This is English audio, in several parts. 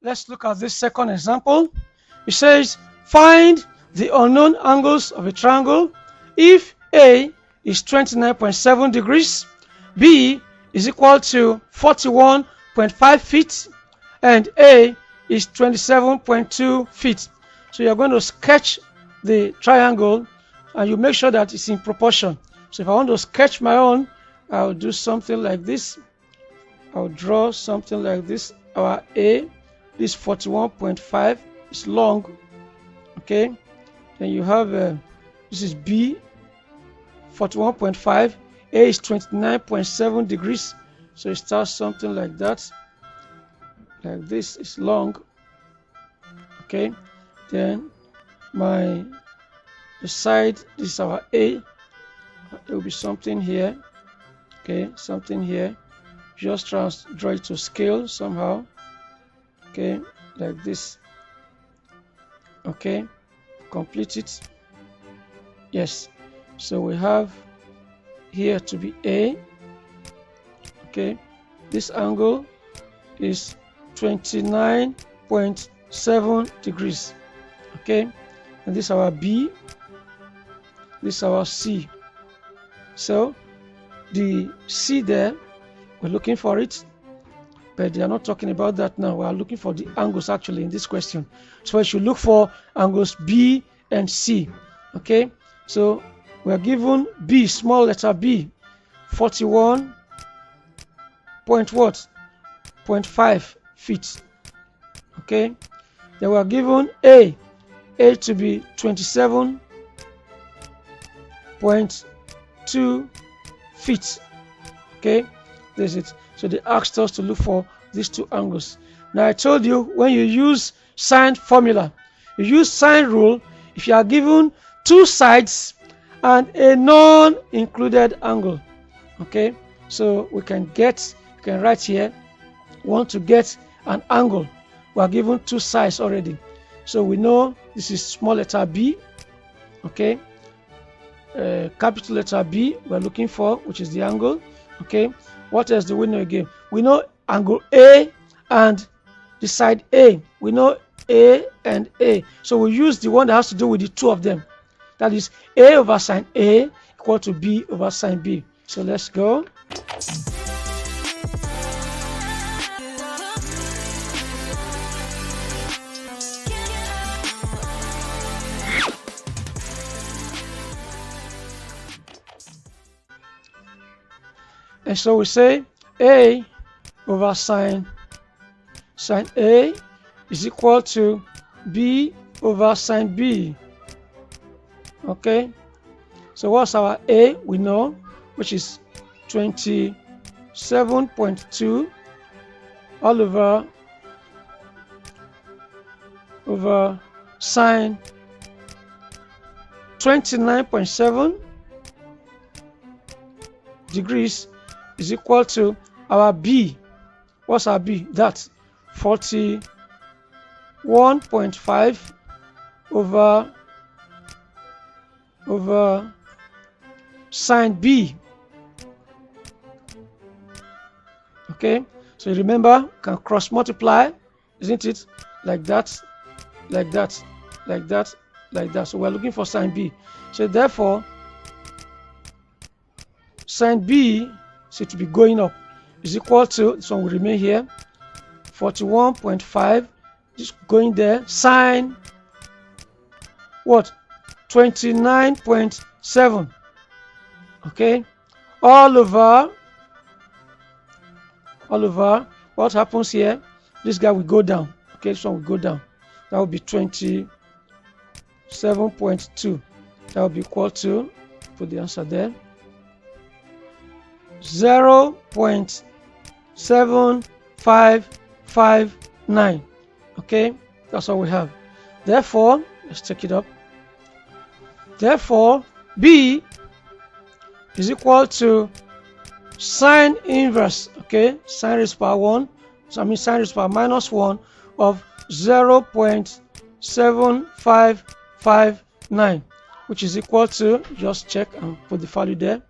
Let's look at this second example. It says, find the unknown angles of a triangle if A is 29.7 degrees, B is equal to 41.5 feet, and A is 27.2 feet. So you're going to sketch the triangle and you make sure that it's in proportion. So if I want to sketch my own, I'll do something like this. I'll draw something like this. Our A, this 41.5 is long, okay. Then you have this is B, 41.5. A is 29.7 degrees, so it starts something like that. Like this is long, okay. Then the side, this is our A. There will be something here, okay, something here. Just try and draw it to scale somehow, okay, like this, okay. Complete it. Yes, so we have here to be A, okay. This angle is 29.7 degrees, okay. And this is our B, this is our C. So the C there, we're looking for it, but they are not talking about that now. We are looking for the angles actually in this question. So we should look for angles B and C, okay. So we are given B, small letter B, 41.5 feet, okay. Then we are given A to be 27.2 feet, okay. This is it. So they asked us to look for these two angles. Now I told you, when you use sine formula, you use sine rule if you are given two sides and a non-included angle, okay. So we can write here, we want to get an angle. We are given two sides already, so we know this is small letter B, okay. Capital letter B we are looking for, which is the angle, okay. What else do we know again? We know angle A and the side A. We know A and A. So we use the one that has to do with the two of them. That is A over sine A equal to B over sine B. So let's go. And so we say A over sine A is equal to B over sine B. Okay, so what's our A? We know, which is 27.2 all over sine 29.7 degrees is equal to our B. What's our B? That's 41.5 over sine B. Okay, so remember, can cross multiply, isn't it? Like that, like that, like that, like that. So we're looking for sine B. So therefore, sine B is to be going up is equal to, this one will remain here, 41.5, just going there, sine what? 29.7, okay, all over what happens here, this guy will go down, okay, this one will go down, that will be 27.2, that will be equal to, put the answer there, 0.7559, okay, that's all we have. Therefore, let's take it up. Therefore, B is equal to sine inverse, okay, sine raised to power 1, so I mean sine raised to power minus 1 of 0.7559, which is equal to, just check and put the value there,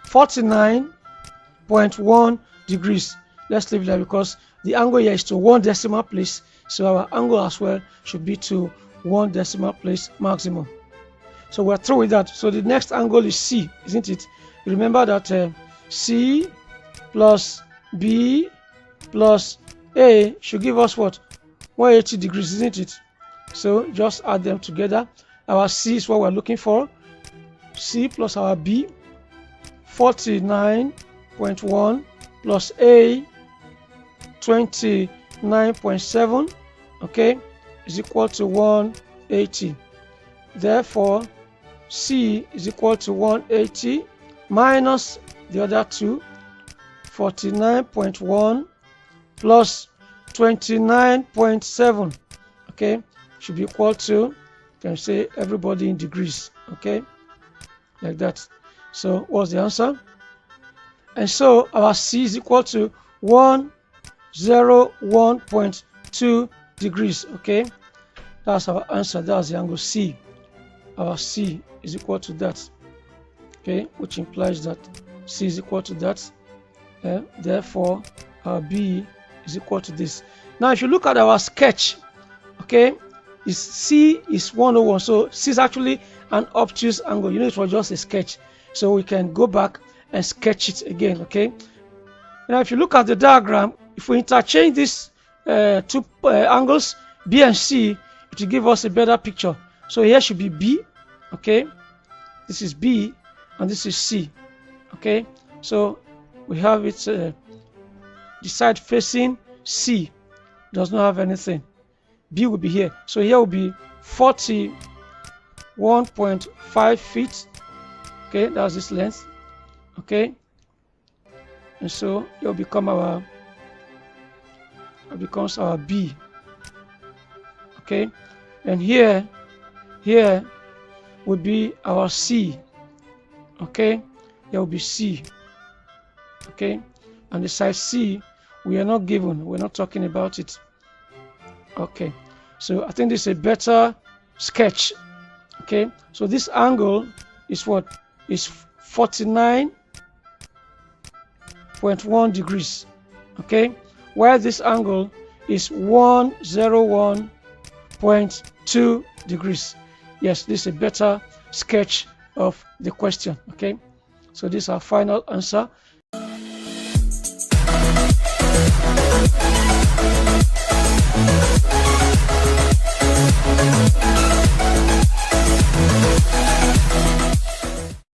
49.1 degrees. Let's leave it there because the angle here is to 1 decimal place, so our angle as well should be to 1 decimal place maximum. So we're through with that. So the next angle is C, isn't it? Remember that C plus B plus A should give us what? 180 degrees, isn't it? So just add them together. Our C is what we're looking for. C plus our B, 49.1 plus A, 29.7, okay, is equal to 180. Therefore, C is equal to 180 minus the other two, 49.1 plus 29.7, okay, should be equal to, you can say everybody in degrees, okay, like that. So what's the answer? And so our C is equal to 101.2 degrees, okay. That's our answer. That's the angle C. Our C is equal to that, okay, which implies that C is equal to that. Therefore, our B is equal to this. Now, if you look at our sketch, okay, C is 101. So C is actually an obtuse angle. You know, it was just a sketch. So we can go back and sketch it again, okay. Now, if you look at the diagram, if we interchange these two angles, B and C, it will give us a better picture. So here should be B, okay. This is B, and this is C, okay. So we have it, the side facing C does not have anything. B will be here. So here will be 41.5 feet, okay. That's this length, okay. And so it will become our, it becomes our B, okay. And here would be our C, okay. Here will be C, okay. And the side C we are not given, we're not talking about it, okay. So I think this is a better sketch, okay. So this angle is what? Is 49.1 degrees, okay, while this angle is 101.2 degrees. Yes, this is a better sketch of the question, okay. So this is our final answer.